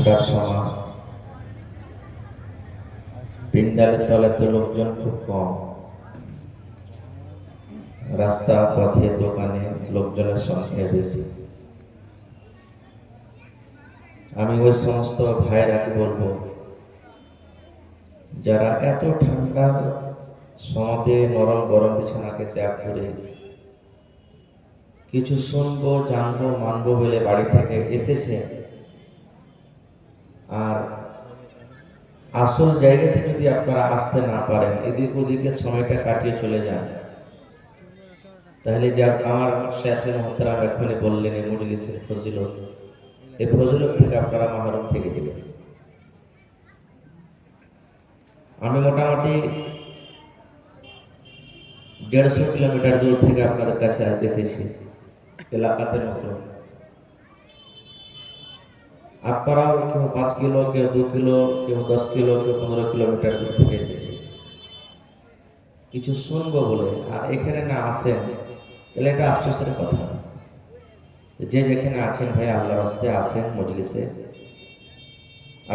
ঠান্ডার সময় পিন্ডালের তলাতে লোকজন খুব কম, রাস্তা পথে দোকানে লোকজনের সংখ্যা বেশি। আমি ওই সমস্ত ভাইরাকে বলবো, যারা এত ঠান্ডার সমাজে নরম গরম বিছানাকে ত্যাগ করে কিছু শুনবো, জানবো, মানবো বলে বাড়ি থেকে এসেছে, আর আসল জায়গাতে যদি আপনারা আসতে না পারেন, এদিক ওদিকে সময়টা কাটিয়ে চলে যান, তাহলে যা আমার শেখে মোহতারাম এখনই বললেন এই মজলিসের ফজিলত, এই ফজিলত থেকে আপনারা মাহরুম থেকে দিবেন। আমি মোটামুটি 150 কিলোমিটার দূর থেকে আপনাদের কাছে এসেছি, এলাকাতে মতো। আপনারাও কেউ 5 কিলো, কেউ 2 কিলো, কেউ 10 কিলো, কেউ 15 কিলোমিটার দূর থেকে এসেছে কিছু শুনবো বলে। আর এখানে না আসেন তাহলে এটা আফসোসের কথা। যে যেখানে আছেন ভাই, আল্লাহর রাস্তায় আসেন মজলিসে,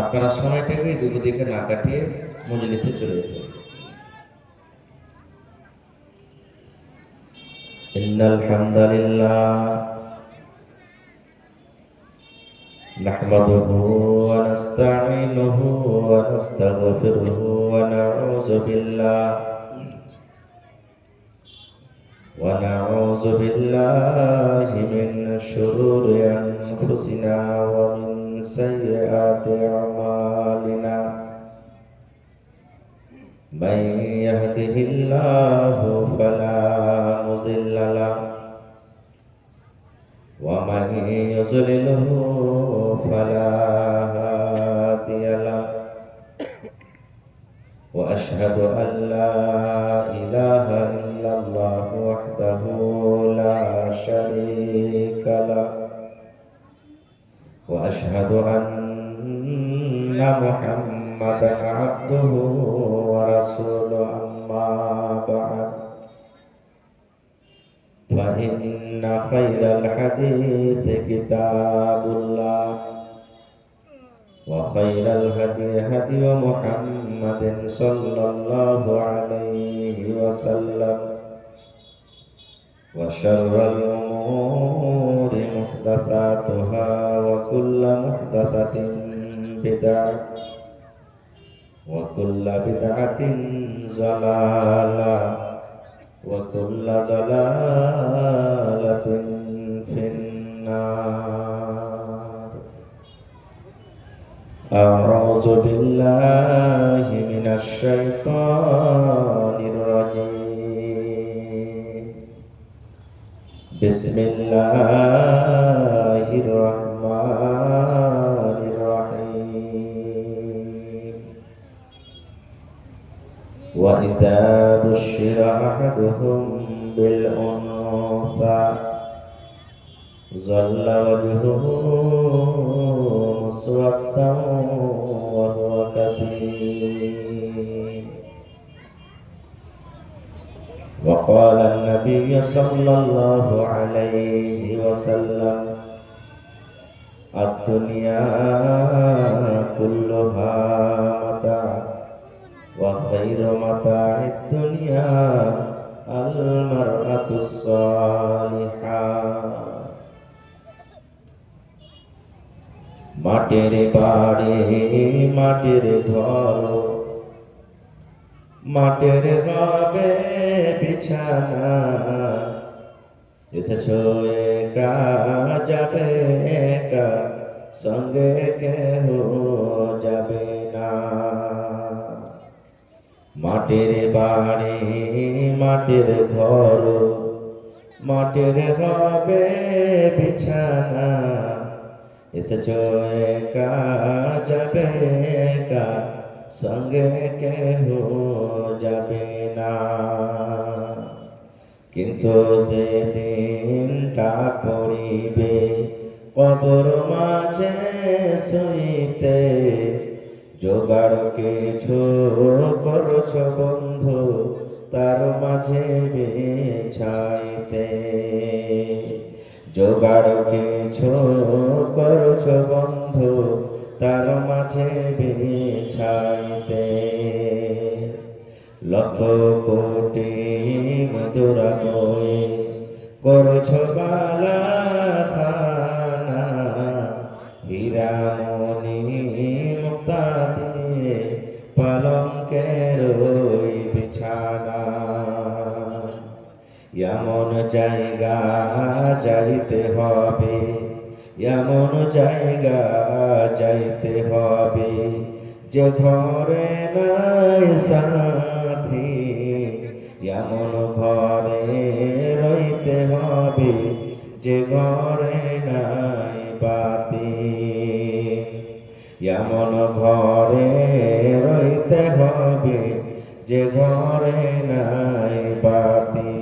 আপনারা সময়টাকে দুদিকে না কাটিয়ে মজলিসে চলে এসেছেন। ইন্নাল হামদালিল্লাহ নাহমাদুহু ওয়া নাস্তাঈনুহু ওয়া নাস্তাগফিরুহু ওয়া নাউযু বিল্লাহি মিন শুরুরি আনফুসিনা ওয়া মিন সাইয়্যাতি আমালিনা। মান ইয়াহদিহিল্লাহু ফালা মুযিল্লা লাহু ওয়া মান ইউযলিলহু ফালা হাদিয়া লাহু। ওয়া আশহাদু আল লা ইলাহা ইল্লাল্লাহু ওয়াহদাহু লা শারীকা লাহু ওয়া আশহাদু আন্না মুহাম্মাদান আবদুহু ওয়া রাসূলুহু। আম্মা বা'দ, فإن خير الحديث كتاب الله وخير الهدي هدي محمد صلى الله عليه وسلم وشر الأمور محدثاتها وكل محدثة بدعة وكل بدعة ضلالة وكل ضلالة في النار. أعوذ بالله من الشيطان الرجيم. بسم الله الرحمن الرحيم. وإذا بشر أحدهم بالأنثى ظل وجهه مسودا وهو كظيم. وقال النبي صلى الله عليه وسلم الدنيا كلها متاع وخير متاع الدنيا المرأة الصالحة. মাটির বাড়ি মাটির ঘর, মাটির হবে বিছানা, এসেছো একা যাবে একা, সঙ্গে কেহ যাবে না। মাটির বাড়ি মাটির ঘর, মাটির হবে বিছানা, এসেছো একা যাবে একা, সঙ্গে কেহ যাবে না। কিন্তু সেদিনটা পড়িবে কবর মাঝে শুইতে, জোগাড় কিছু করছ বন্ধু তার মাঝে বিছাইতে। জোগাড় কিছু করছ বন্ধু তার মাঝে বিছাইতে লক্ষ কোটি মধুরা বয়ে করছ বালা খানা হীরামণি মুক্তা দিয়ে পালঙ্কের ওই বিছানা এমন জায়গা যাইতে হবে এমন জায়গা যাইতে হবে যে ঘরে নাই সাথী এমন ঘরে রইতে হবে যে ঘরে নাই বাতি এমন ঘরে রইতে হবে যে ঘরে নাই বাতি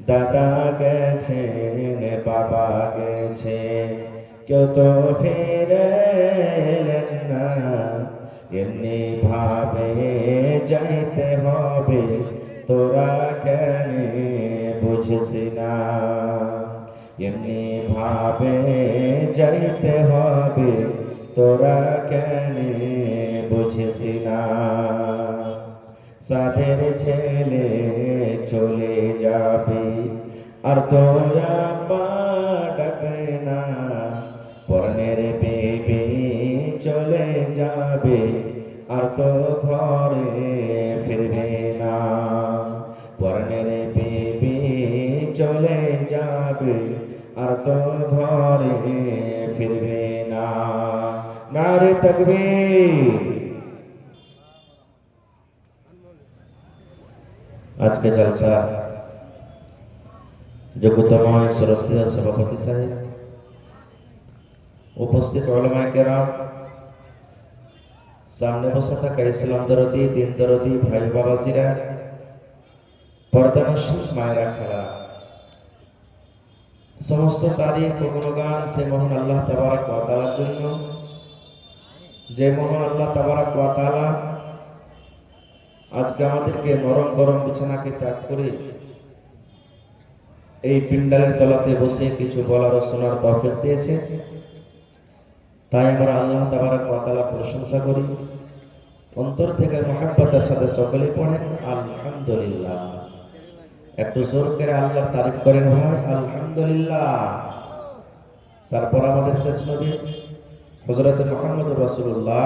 দাদা গেছেন বাবা গেছেন কেউ তো ফিরে এলেন না এমনি ভাবে যাইতে হবে তোরা কেন বুঝিস না এমনি ভাবে যাইতে হবে তোরা কেন বুঝিস না সাধের ছেলে চলে যাবে আর তোরা পা ডাকবে না পরনের বেবি চলে যাবে আর তো ঘরে ফিরবে না পরনের বেবি চলে যাবে আর তো ঘরে ফিরবে না নারে তাকবীর আজকে জলসা যোগ্যতম শ্রদ্ধেয় সভাপতি সাহেব উপস্থিত উলামায়ে কেরাম সামনে বসে থাকা ইসলাম দরদি দিন দরদি ভাই বাবাজিরা পর্দানশীল মায়েরা খেলা সমস্ত তারিফ ও গুণগান সে মহান আল্লাহ তাবারক ওয়া তাআলার জন্য যে মহান আল্লাহ তাবারক ওয়া তাআলা আজকে আমাদেরকে নরম গরম বিছানাকে ত্যাগ করে এই পিন্ডালের তলাতে বসে কিছু বলার ও শোনার তৌফিক দিয়েছে তাই আমরা আল্লাহ তাবারক ওয়া তাআলার প্রশংসা করি অন্তর থেকে মহব্বতের সাথে সকলেই পড়েন আলহামদুলিল্লাহ একটু জোর করে আল্লাহর তারিফ করেন ভাই আলহামদুলিল্লাহ তারপর আমাদের শেষ নবী হযরত মুহাম্মদুর রাসূলুল্লাহ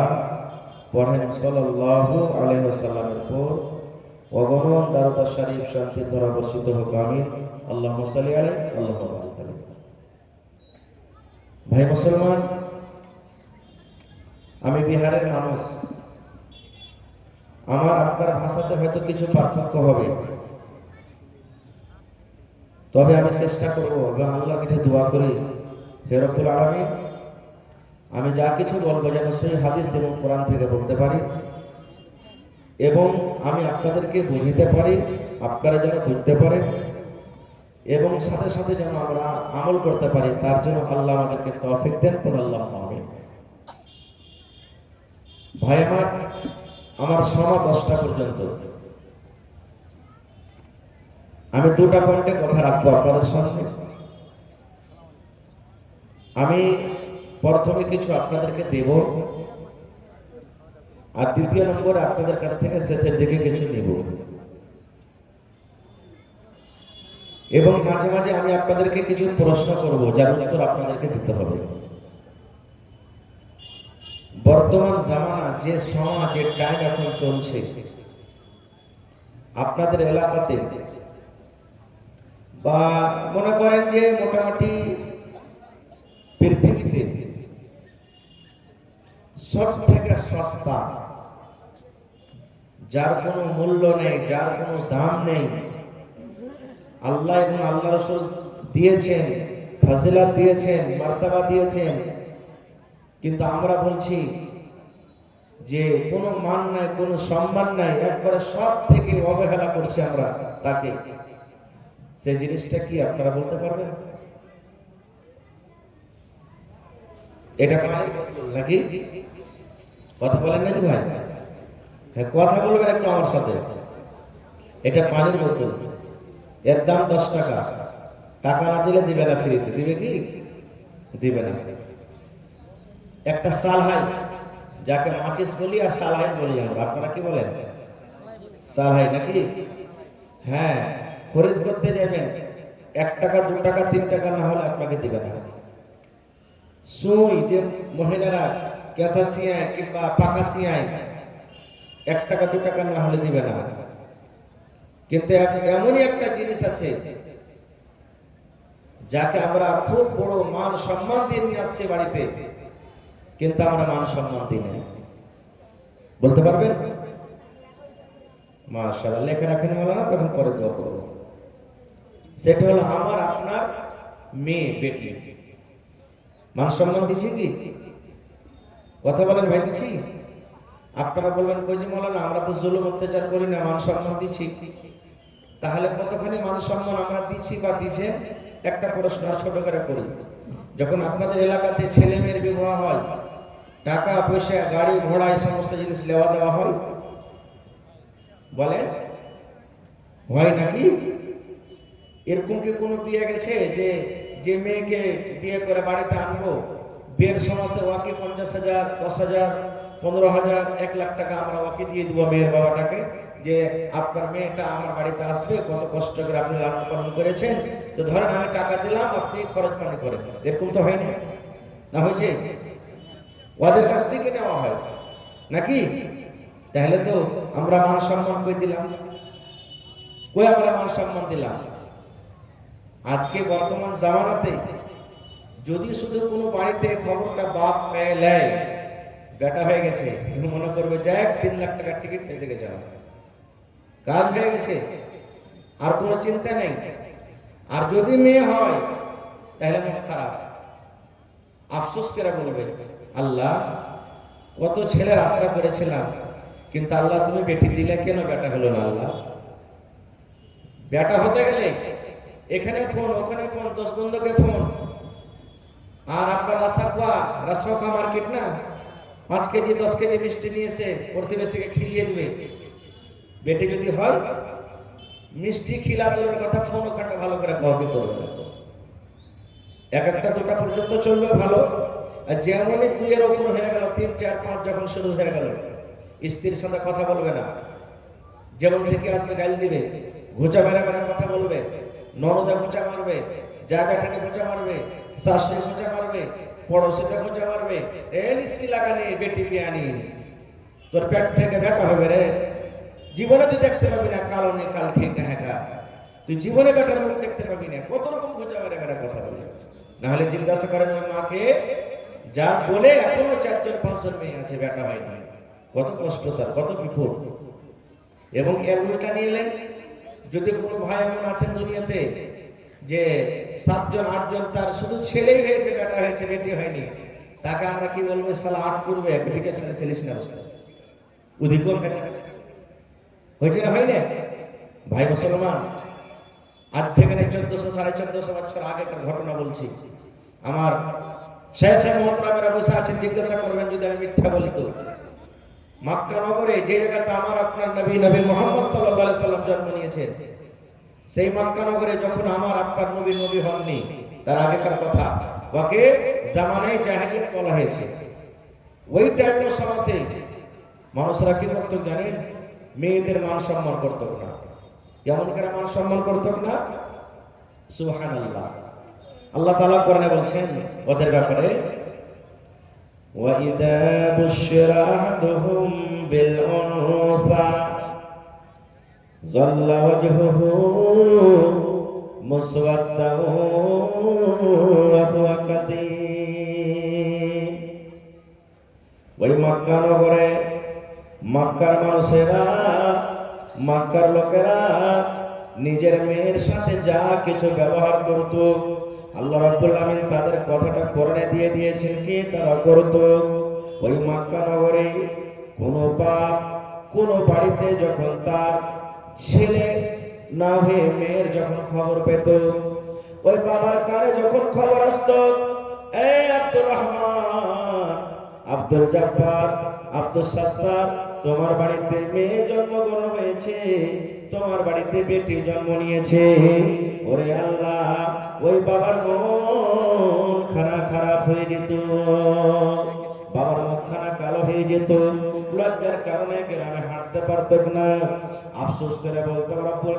পড়েন সাল্লাল্লাহু আলাইহি ওয়াসাল্লামের উপর অগণন দারুদ শরীফ শান্তির ধারা বর্ষিত হোক আমিন আল্লাহুম্মা সাল্লি আলাইহি আল্লাহুম্মা বারিক আলাইহি ভাই মুসলমান আমি বিহারের মানুষ আমার আপনার ভাষাতে হয়তো কিছু পার্থক্য হবে তবে আমি চেষ্টা করব এবং আল্লাহর কাছে দোয়া করি হে রব্বুল আলামিন আমি যা কিছু বলবো যেন সহিহ হাদিস এবং কোরআন থেকে বলতে পারি এবং আমি আপনাদেরকে বুঝাতে পারি আপনারা যেন বুঝতে পারে এবং সাথে সাথে যেন আমরা আমল করতে পারি তার জন্য আল্লাহ আমাদেরকে তৌফিক দেন কোন আল্লাহ আমিন ভাই আমার সময় 10টা পর্যন্ত আমি দুটা পয়েন্টে কথা রাখবো আপনাদের সামনে আমি প্রথমে কিছু আপনাদেরকে দেব আর দ্বিতীয় নম্বরে আপনাদের কাছ থেকে শেষের দিকে কিছু নেব এবং মাঝে মাঝে আমি আপনাদেরকে কিছু প্রশ্ন করব যার উত্তর আপনাদেরকে দিতে হবে বর্তমান জামানা যে সময় যে টাইম এখন চলছে আপনাদের এলাকাতে বা মনে করেন যে মোটামুটি পৃথিবীতে সব থেকে সস্তা যার কোনো মূল্য নেই যার কোনো দাম নেই আল্লাহ এবং আল্লাহ রাসূল দিয়েছেন ফজিলত দিয়েছেন মর্তবা দিয়েছেন কিন্তু আমরা বলছি যে কোনো মান নাই কোনো সম্মান নাই একবারে সব থেকে অবহেলা করছি আমরা তাকে সেই জিনিসটা কি আপনারা বলতে পারবেন এটা পানির বোতল নাকি কথা বলেন নাকি ভাই হ্যাঁ কথা বলবেন একটু আমার সাথে এটা পানির বোতল এর দাম 10 টাকা টাকা না দিলে দিবে না ফ্রিতে দিবে কি দিবে না একটা সালহাই, যাকে মাচিস বলি আর সালহাই বলি আমরা, আপনারা কি বলেন? সালহাই নাকি? হ্যাঁ, খরিদ করতে যাবেন, 1 টাকা 2 টাকা 3 টাকা না হলে আপনাকে দিবে না। সুই যে মহিলারা কেথা সিয়ায় কিংবা পাকা সিয়ায়, 1 টাকা 2 টাকা না হলে দিবে না। কিন্তু এমনই একটা জিনিস আছে যাকে আমরা খুব বড় মান সম্মান দিয়ে নিয়ে আসছি বাড়িতে, কিন্তু আমরা মান সম্মান দিই না। বলতে পারবেন? মাশাআল্লাহ, লেখা রাখেন মাওলানা, তখন পরে দোয়া করব। সেটা হলো আমার আপনার মেয়ে বেটি। মান সম্মান দিচ্ছি কি? কথা বলেন ভাই, দিচ্ছি? আপনারা বলবেন কই যে মাওলানা আমরা তো জুলুম অত্যাচার করি না, মান সম্মান দিচ্ছি। তাহলে কতখানি মান সম্মান আমরা দিচ্ছি বা দিচ্ছেন? একটা প্রশ্ন আর ছোট করে করি। যখন আপনাদের এলাকাতে ছেলে মেয়ের বিবাহ হয়, টাকা পয়সা গাড়ি ঘোড়া এই সমস্ত জিনিস লেওয়া দেওয়া হয়, বলেন হয় নাকি? এরকম কি কোনো বিয়ে গেছে যে যে মেয়েকে বিয়ে করে বাড়িতে আনবো, বিয়ের সময় ওয়াকি 50,000 10,000 15,000 1 লাখ টাকা আমরা ওয়াকি দিয়ে দিব মেয়ের বাবাটাকে, যে আপনার মেয়েটা আমার বাড়িতে আসবে, কত কষ্ট করে আপনি লালন পালন করেছেন, তো ধরেন আমি টাকা দিলাম, আপনি খরচ পানি করেন। এরকম তো হয় না হয়েছে? ওদের কাছ থেকে নেওয়া হয় নাকি? তাহলে তো আমরা মান সম্মান কই দিলাম? কই আমরা মান সম্মান দিলাম? আজকে বর্তমান জামানাতে যদি শুধু কোনো বাড়িতে খবরটা বাপ পেলে বেটা হয়ে গেছে, মনে করবে যাক 3 লাখ টাকার টিকিট বেঁচে গেছে, কাজ হয়ে গেছে, আর কোনো চিন্তা নেই। আর যদি মেয়ে হয় তাহলে মন খারাপ, আফসোস করে বলবে আল্লাহ কত ছেলের আশা করেছিলাম, কিন্তু আল্লাহ তুমি বেটি দিলে, কেন বেটা হলো না? আল্লাহ বেটা হতে গেলে এখানে ফোন, ওখানে ফোন, 10 বন্ধুকে ফোন, আর আপনার রাসাখা মার্কেট না, 5 কেজি 10 কেজি মিষ্টি নিয়েছে, প্রতিবেশীকে খিলিয়ে দিবে। বেটি যদি হয়, মিষ্টি খিলা তোলার কথা, ফোন ওখানে ভালো করে কবি করবে, 1-1টা 2টা পর্যন্ত চলবে ভালো। আর যেমনই 2 এর উপর হয়ে গেল, 3 4 5 যখন শুরু হয়ে গেল, স্ত্রীর সাথে কথা বলবে না, যেমন থেকে আসবে গাল দিবে, ঘুচা মেরা মেরা কথা বলবে, ননদা ঘুচা মারবে, জায়গাটাকে ঘুচা মারবে, শাশুড়ি ঘুচা মারবে, পড়োশিতে ঘুচা মারবে, এলিসি লাগানি বেটি বিয়ানি, তোর পেট থেকে বেটা হবে রে, জীবনে তুই দেখতে পাবি না, কালো নেই কাল ঠিক না, হ্যাঁ তুই জীবনে বেটার মুখ দেখতে পাবি না। কত রকম ঘুচা মেরে মেরা কথা বলে। না হলে জিজ্ঞাসা করেন ওই মাকে, যার বলে এখনো 4জন 5জন মেয়ে আছে, বেটা হয় না, কত কষ্ট তার, কত বিপদ। এবং এর উল্টা নিয়ে এলেন, যদি কোনো ভাই এমন আছেন দুনিয়াতে যে 7জন 8জন তার শুধু ছেলেই হয়েছে, বেটা হয়েছে, বেটি হয়নি, তাকে আমরা কি বলবো? শালা 8 করবে, বেটিকে সাথে ছেলিস না, অধিকম হয়েছে না, হয় না? ভাই মুসলমান, আজ থেকে 1400 1450 বছর আগেকার ঘটনা বলছি। আমার শেখে মোহতারামেরা বসে আছেন, জিজ্ঞাসা করবেন যদি আমি মিথ্যা বলি তো। মক্কা নগরে যে জায়গাতে আমার আপনার নবী মুহাম্মদ সাল্লাল্লাহু আলাইহি সাল্লাম জন্ম নিয়েছেন, সেই মক্কা নগরে যখন আমার আপনার নবী হননি, তার আগেকার কথা, ওকে জামানায়ে জাহেলিয়াত বলা হয়েছে। ওই টাইমের সময়তে মানুষরা কি করত জানেন? মেয়েদের মান সম্মান করত না। কেমন করে মান সম্মান করত না? সুবহানাল্লাহ। আল্লাহ তাআলা কোরআনে বলছেন ওদের ব্যাপারে, وَإِذَا بُشِّرَ أَحَدُهُم بِالْأُنثَىٰ ظَلَّ وَجْهُهُ مُسْوَدًّا وَهُوَ كَظِيمٌ। ওই মক্কা নগরে মক্কার মানুষেরা, মক্কার লোকেরা নিজের মেয়ের সাথে যা কিছু ব্যবহার করত, আল্লাহ রাব্বুল আমিন তাদের কথাটা কোরআনে দিয়ে দিয়েছেন কি তারা করত। ওই মক্কা নগরে কোন বাপ কোন বাড়িতে যখন তার ছেলে না হয়ে মেয়ের যখন খবর পেত, ওই বাবার কানে যখন খবর আসতো, এই আব্দুর রহমান, আব্দুল জব্বার, আব্দুল সাত্তার, তোমার বাড়িতে মেয়ে জন্মগ্রহণ হয়েছে, তোমার বাড়িতে বেটি জন্ম নিয়েছে, ওরে আল্লাহ, ওই বাবার মন খারাপ হয়ে যেত। যেত, লজ্জার কারণে গ্রামে হাঁটতে পারত না। আফসোস করে বলতো রব্বুল